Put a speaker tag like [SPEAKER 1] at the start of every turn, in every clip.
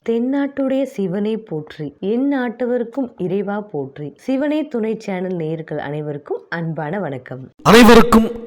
[SPEAKER 1] தென்னாட்டுடைய சிவனை போற்றி, என் நாட்டவருக்கும் இறைவா போற்றி. சிவனே துணை சேனல் நேயர்கள் அனைவருக்கும்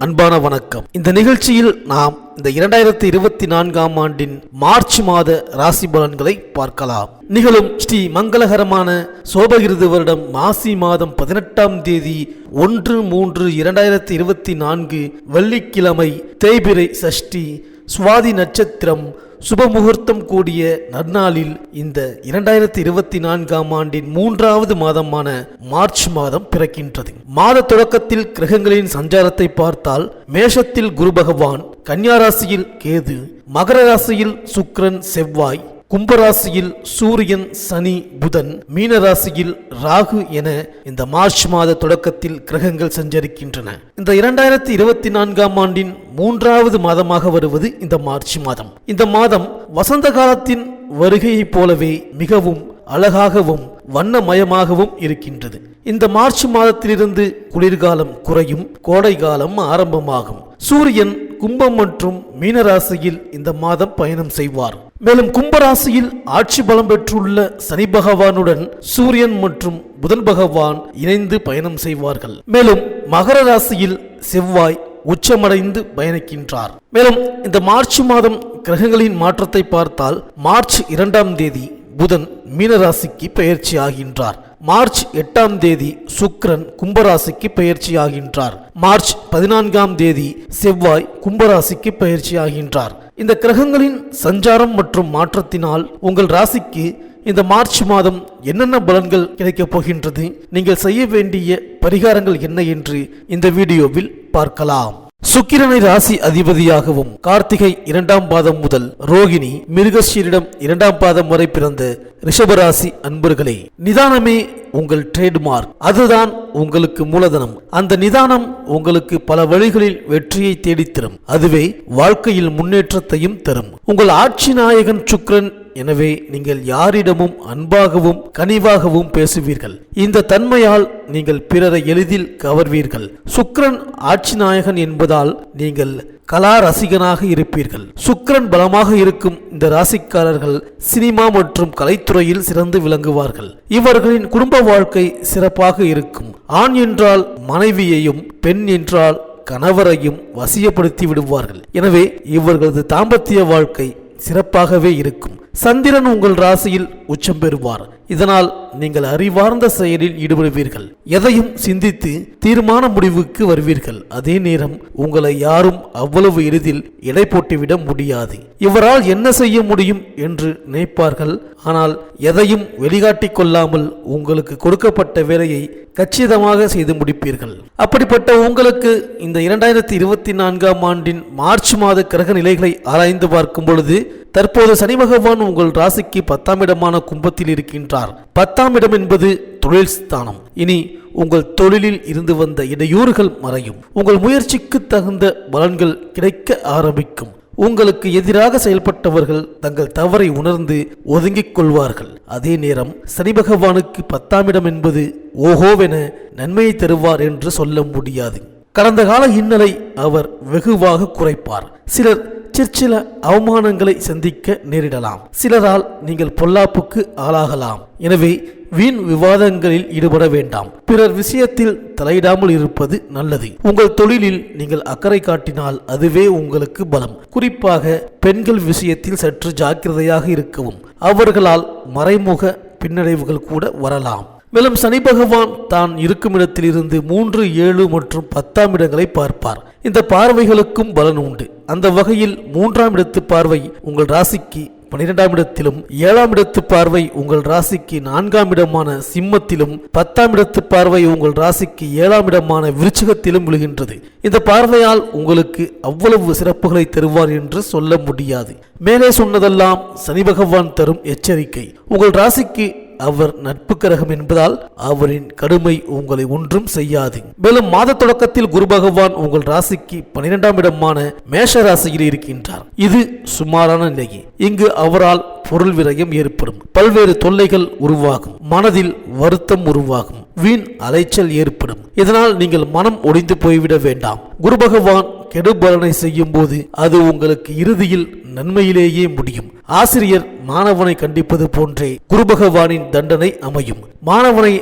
[SPEAKER 1] அன்பான வணக்கம்.
[SPEAKER 2] இந்த நிகழ்ச்சியில் நாம் இந்த 2024 ஆண்டின் மார்ச் மாத ராசி பலன்களை பார்க்கலாம். நிகழும் ஸ்ரீ மங்களகரமான சோபகிருது வருடம் மாசி மாதம் 18ஆம் தேதி 1/3/2024 வெள்ளிக்கிழமை, தேய்பிறை சஷ்டி, சுவாதி நட்சத்திரம், சுபமுகூர்த்தம் கூடிய நன்னாளில் இந்த 2024 ஆண்டின் 3வது மாதமான மார்ச் மாதம் பிறக்கின்றது. மாத தொடக்கத்தில் கிரகங்களின் சஞ்சாரத்தை பார்த்தால், மேஷத்தில் குரு பகவான், கன்னியா ராசியில் கேது, மகர ராசியில் சுக்கிரன் செவ்வாய், கும்பராசியில் சூரியன் சனி புதன், மீன ராசியில் ராகு என இந்த மார்ச் மாத தொடக்கத்தில் கிரகங்கள் சஞ்சரிக்கின்றன. இந்த 2024 ஆண்டின் 3வது மாதமாக வருவது இந்த மார்ச் மாதம். இந்த மாதம் வசந்த காலத்தின் வருகையைப் போலவே மிகவும் அழகாகவும் வண்ணமயமாகவும் இருக்கின்றது. இந்த மார்ச் மாதத்திலிருந்து குளிர்காலம் குறையும், கோடை காலம் ஆரம்பமாகும். சூரியன் கும்பம் மற்றும் மீனராசியில் இந்த மாதம் பயணம் செய்வார். மேலும் கும்பராசியில் ஆட்சி பலம் பெற்றுள்ள சனி பகவானுடன் சூரியன் மற்றும் புதன் பகவான் இணைந்து பயணம் செய்வார்கள். மேலும் மகர ராசியில் செவ்வாய் உச்சமடைந்து பயணிக்கின்றார். மேலும் இந்த மார்ச் மாதம் கிரகங்களின் மாற்றத்தை பார்த்தால், மார்ச் 2ஆம் தேதி புதன் மீனராசிக்கு பெயர்ச்சி ஆகின்றார். மார்ச் 8ஆம் தேதி சுக்கிரன் கும்பராசிக்கு பெயர்ச்சி ஆகின்றார். மார்ச் 14ஆம் தேதி செவ்வாய் கும்பராசிக்கு பெயர்ச்சி ஆகின்றார். இந்த கிரகங்களின் சஞ்சாரம் மற்றும் மாற்றத்தினால் உங்கள் ராசிக்கு இந்த மார்ச் மாதம் என்னென்ன பலன்கள் கிடைக்கப் போகின்றது, நீங்கள் செய்ய வேண்டிய பரிகாரங்கள் என்ன என்று இந்த வீடியோவில் பார்க்கலாம். சுக்கிரனை ராசி அதிபதியாகவும் கார்த்திகை 2ஆம் பாதம் முதல் ரோகிணி மிருகசீரிடம் 2ஆம் பாதம் வரை பிறந்த ரிஷபராசி அன்பர்களே, நிதானமே உங்கள் ட்ரேட்மார்க். அதுதான் உங்களுக்கு மூலதனம். அந்த நிதானம் உங்களுக்கு பல வழிகளில் வெற்றியை தேடித்தரும். அதுவே வாழ்க்கையில் முன்னேற்றத்தையும் தரும். உங்கள் ஆட்சி நாயகன் சுக்கிரன். எனவே நீங்கள் யாரிடமும் அன்பாகவும் கனிவாகவும் பேசுவீர்கள். இந்த தன்மையால் நீங்கள் பிறரை எளிதில் கவர்வீர்கள். சுக்கிரன் ஆட்சி நாயகன் என்பதால் நீங்கள் கலா ரசிகனாக இருப்பீர்கள். சுக்கிரன் பலமாக இருக்கும் இந்த ராசிக்காரர்கள் சினிமா மற்றும் கலைத்துறையில் சிறந்து விளங்குவார்கள். இவர்களின் குடும்ப வாழ்க்கை சிறப்பாக இருக்கும். ஆண் என்றால் மனைவியையும், பெண் என்றால் கணவரையும் வசியப்படுத்தி விடுவார்கள். எனவே இவர்களது தாம்பத்திய வாழ்க்கை சிறப்பாகவே இருக்கும். சந்திரன் உங்கள் ராசியில் உச்சம் பெறுவார். இதனால் நீங்கள் அறிவார்ந்த செயலில் ஈடுபடுவீர்கள். எதையும் சிந்தித்து தீர்மான முடிவுக்கு வருவீர்கள். அதே நேரம் உங்களை யாரும் அவ்வளவு எளிதில் எடை போட்டுவிட முடியாது. இவரால் என்ன செய்ய முடியும் என்று நினைப்பார்கள். ஆனால் எதையும் வெளிக்காட்டிக் கொள்ளாமல் உங்களுக்கு கொடுக்கப்பட்ட வேலையை கச்சிதமாக செய்து முடிப்பீர்கள். அப்படிப்பட்ட உங்களுக்கு இந்த 2024 ஆண்டின் மார்ச் மாத கிரக நிலைகளை ஆராய்ந்து பார்க்கும் பொழுது, தற்போது சனி பகவான் உங்கள் ராசிக்கு 10ஆம் இடமான கும்பத்தில் இருக்கின்றார். 10ஆம் இடம் என்பது தொழில் ஸ்தானம். இனி உங்கள் தொழிலில் இருந்து வந்த இடையூறுகள் மறையும். உங்கள் முயற்சிக்கு தகுந்த பலன்கள் கிடைக்க ஆரம்பிக்கும். உங்களுக்கு எதிராக செயல்பட்டவர்கள் தங்கள் தவறை உணர்ந்து ஒதுங்கிக் கொள்வார்கள். அதே நேரம் சனி பகவானுக்கு 10ஆம் இடம் என்பது ஓஹோவென நன்மையை தருவார் என்று சொல்ல முடியாது. கடந்த கால இன்னலை அவர் வெகுவாக குறைப்பார். சிலர் சிற்சில அவமானங்களை சந்திக்க நேரிடலாம். சிலரால் நீங்கள் பொல்லாப்புக்கு ஆளாகலாம். எனவே வீண் விவாதங்களில் ஈடுபட வேண்டாம். பிறர் விஷயத்தில் தலையிடாமல் இருப்பது நல்லது. உங்கள் தொழிலில் நீங்கள் அக்கறை காட்டினால் அதுவே உங்களுக்கு பலம். குறிப்பாக பெண்கள் விஷயத்தில் சற்று ஜாக்கிரதையாக இருக்கவும். அவர்களால் மறைமுக பின்னடைவுகள் கூட வரலாம். மேலும் சனி பகவான் தான் இருக்கும் இடத்திலிருந்து 3, 7 மற்றும் 10ஆம் இடங்களை பார்ப்பார். இந்த பார்வைகளுக்கும் பலன் உண்டு. அந்த வகையில் 3ஆம் இடத்து பார்வை உங்கள் ராசிக்கு 12ஆம் இடத்திலும், 7ஆம் இடத்து பார்வை உங்கள் ராசிக்கு 4ஆம் இடமான சிம்மத்திலும், 10ஆம் இடத்து பார்வை உங்கள் ராசிக்கு 7ஆம் இடமான விருச்சிகத்திலும் விழுகின்றது. இந்த பார்வையால் உங்களுக்கு அவ்வளவு சிறப்புகளை தருவார் என்று சொல்ல முடியாது. மேலே சொன்னதெல்லாம் சனி பகவான் தரும் எச்சரிக்கை. உங்கள் ராசிக்கு அவர் நட்பு கிரகம் என்பதால் அவரின் கடுமை உங்களை ஒன்றும் செய்யாது. மேலும் மாத தொடக்கத்தில் குரு பகவான் உங்கள் ராசிக்கு 12ஆம் இடமான மேஷ ராசியில் இருக்கின்றார். இது சுமாரான நிலையே. இங்கு அவரால் பொருள் விரயம் ஏற்படும். பல்வேறு தொல்லைகள் உருவாகும். மனதில் வருத்தம் உருவாகும். வீண் அலைச்சல் ஏற்படும். இதனால் நீங்கள் மனம் ஒடிந்து போய்விட வேண்டாம். குரு பகவான் கெடுபலனை செய்யும் போது அது உங்களுக்கு இறுதியில் நன்மையிலேயே முடியும். ஆசிரியர் மாணவனை கண்டிப்பது போன்றே குரு பகவானின் தண்டனை அமையும். மாணவனை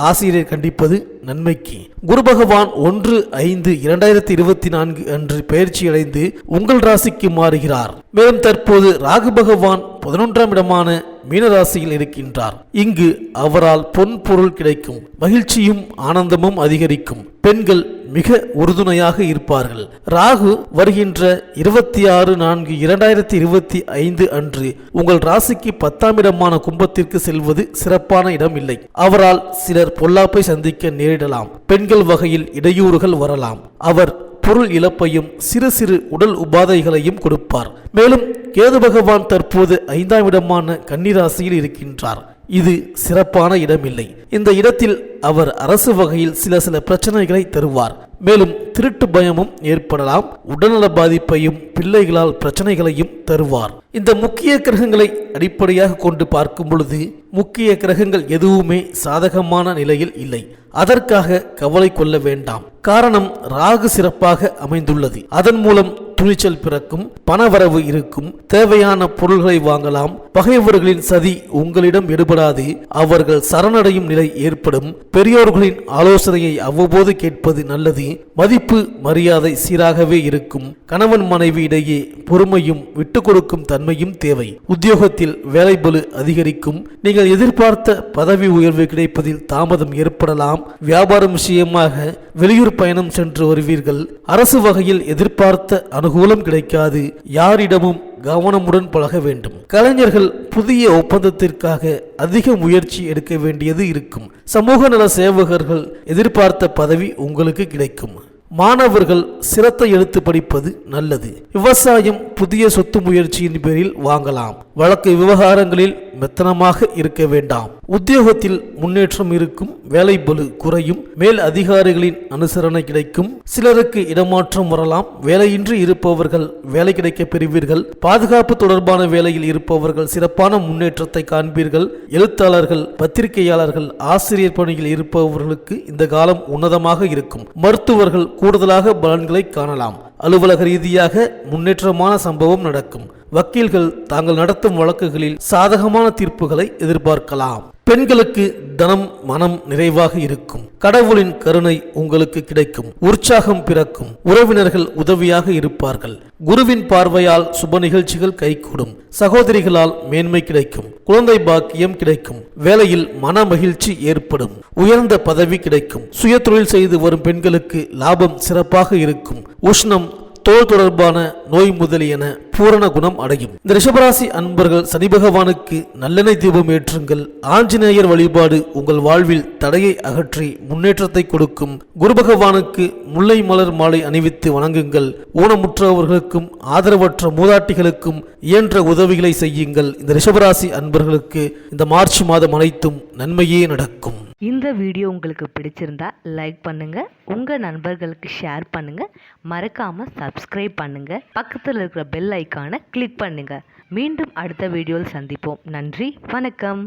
[SPEAKER 2] ஆசிரியர் கண்டிப்பது நன்மைக்கு. குரு பகவான் 1/5/2024 அன்று பயிற்சியடைந்து உங்கள் ராசிக்கு மாறுகிறார். மேலும் தற்போது ராகு பகவான் 11ஆம் இடமான மீனராசியில் இருக்கின்றார். இங்கு அவரால் பொன் பொருள் கிடைக்கும், மகிழ்ச்சியும் ஆனந்தமும் அதிகரிக்கும். பெண்கள் மிக உறுதுணையாக இருப்பார்கள். ராகு வருகின்ற 26/4/2025 அன்று உங்கள் ராசிக்கு 10ஆம் இடமான கும்பத்திற்கு செல்வது சிறப்பான இடம் இல்லை. அவரால் சிலர் பொல்லாப்பை சந்திக்க நேரிடலாம். பெண்கள் வகையில் இடையூறுகள் வரலாம். அவர் பொருள் இழப்பையும் சிறு சிறு உடல் உபாதைகளையும் கொடுப்பார். மேலும் கேது பகவான் தற்போது 5ஆம் இடமான கன்னிராசியில் இருக்கின்றார். இது சிறப்பான இடமில்லை. இந்த இடத்தில் அவர் அரசு வகையில் சில பிரச்சனைகளை தருவார். மேலும் திருட்டு பயமும் ஏற்படலாம். உடல்நல பாதிப்பையும் பிள்ளைகளால் பிரச்சனைகளையும் தருவார். இந்த முக்கிய கிரகங்களை அடிப்படையாக கொண்டு பார்க்கும் பொழுது முக்கிய கிரகங்கள் எதுவுமே சாதகமான நிலையில் இல்லை. அதற்காக கவலை கொள்ள வேண்டாம். காரணம், ராகு சிறப்பாக அமைந்துள்ளது. அதன் மூலம் துணிச்சல் பிறக்கும், பணவரவு இருக்கும், தேவையான பொருள்களை வாங்கலாம். பகைவர்களின் சதி உங்களிடம் எடுபடாது. அவர்கள் சரணடையும் நிலை ஏற்படும். பெரியோர்களின் ஆலோசனையை அவ்வப்போது கேட்பது நல்லது. மதிப்பு மரியாதை சீராகவே இருக்கும். கணவன் மனைவி இடையே பொறுமையும் விட்டு கொடுக்கும் தன்மையும் தேவை. உத்தியோகத்தில் வேலைபளு அதிகரிக்கும். நீங்கள் எதிர்பார்த்த பதவி உயர்வு கிடைப்பதில் தாமதம் ஏற்படலாம். வியாபாரம் விஷயமாக வெளியூர் பயணம் சென்று வருவீர்கள். அரசு வகையில் எதிர்பார்த்த அனுகூலம் கிடைக்காது. யாரிடமும் கவனமுடன் பழக வேண்டும். கலைஞர்கள் புதிய ஒப்பந்தத்திற்காக அதிக முயற்சி எடுக்க வேண்டியது இருக்கும். சமூக நல சேவகர்கள் எதிர்பார்த்த பதவி உங்களுக்கு கிடைக்கும். மாணவர்கள் சிரத்தை எடுத்து படிப்பது நல்லது. விவசாயம் புதிய சொத்து முயற்சியின் பேரில் வாங்கலாம். வழக்கு விவகாரங்களில் மெத்தனமாக இருக்க வேண்டாம். உத்தியோகத்தில் முன்னேற்றம் இருக்கும். வேலைபளு குறையும். மேல் அதிகாரிகளின் அனுசரணை கிடைக்கும். சிலருக்கு இடமாற்றம் வரலாம். வேலையின்றி இருப்பவர்கள் வேலை கிடைக்க பெறுவீர்கள். பாதுகாப்பு தொடர்பான வேலையில் இருப்பவர்கள் சிறப்பான முன்னேற்றத்தை காண்பீர்கள். எழுத்தாளர்கள், பத்திரிகையாளர்கள், ஆசிரியர் பணியில் இருப்பவர்களுக்கு இந்த காலம் உன்னதமாக இருக்கும். மருத்துவர்கள் கூடுதலாக பலன்களை காணலாம். அலுவலக ரீதியாக முன்னேற்றமான சம்பவம் நடக்கும். வக்கீல்கள் தாங்கள் நடத்தும் வழக்குகளில் சாதகமான தீர்ப்புகளை எதிர்பார்க்கலாம். பெண்களுக்கு தனம் மனம் நிறைவாக இருக்கும். கடவுளின் கருணை உங்களுக்கு கிடைக்கும். உற்சாகம் பிறக்கும். உறவினர்கள் உதவியாக இருப்பார்கள். குருவின் பார்வையால் சுப நிகழ்ச்சிகள் கைகூடும். சகோதரிகளால் மேன்மை கிடைக்கும். குழந்தை பாக்கியம் கிடைக்கும். வேலையில் மன மகிழ்ச்சி ஏற்படும். உயர்ந்த பதவி கிடைக்கும். சுய தொழில் செய்து வரும் பெண்களுக்கு லாபம் சிறப்பாக இருக்கும். உஷ்ணம், தோல் தொடர்பான நோய் முதலியன பூரண குணம் அடையும். இந்த ரிஷபராசி அன்பர்கள் சனி பகவானுக்கு நல்லெண்ணெய் தீபம் ஏற்றுங்கள். ஆஞ்சநேயர் வழிபாடு உங்கள் வாழ்வில் தடையை அகற்றி முன்னேற்றத்தை கொடுக்கும். குரு பகவானுக்கு முல்லை மலர் மாலை அணிவித்து வணங்குங்கள். ஊனமுற்றவர்களுக்கும் ஆதரவற்ற மூதாட்டிகளுக்கும் இயன்ற உதவிகளை செய்யுங்கள். இந்த ரிஷபராசி அன்பர்களுக்கு இந்த மார்ச் மாதம் அனைத்தும் நன்மையே நடக்கும்.
[SPEAKER 1] இந்த வீடியோ உங்களுக்கு பிடிச்சிருந்தா லைக் பண்ணுங்க, உங்க நண்பர்களுக்கு ஷேர் பண்ணுங்க, மறக்காம சப்ஸ்கிரைப் பண்ணுங்க, பக்கத்தில் இருக்கிற பெல் ஐக்கானை கிளிக் பண்ணுங்க. மீண்டும் அடுத்த வீடியோவில் சந்திப்போம். நன்றி, வணக்கம்.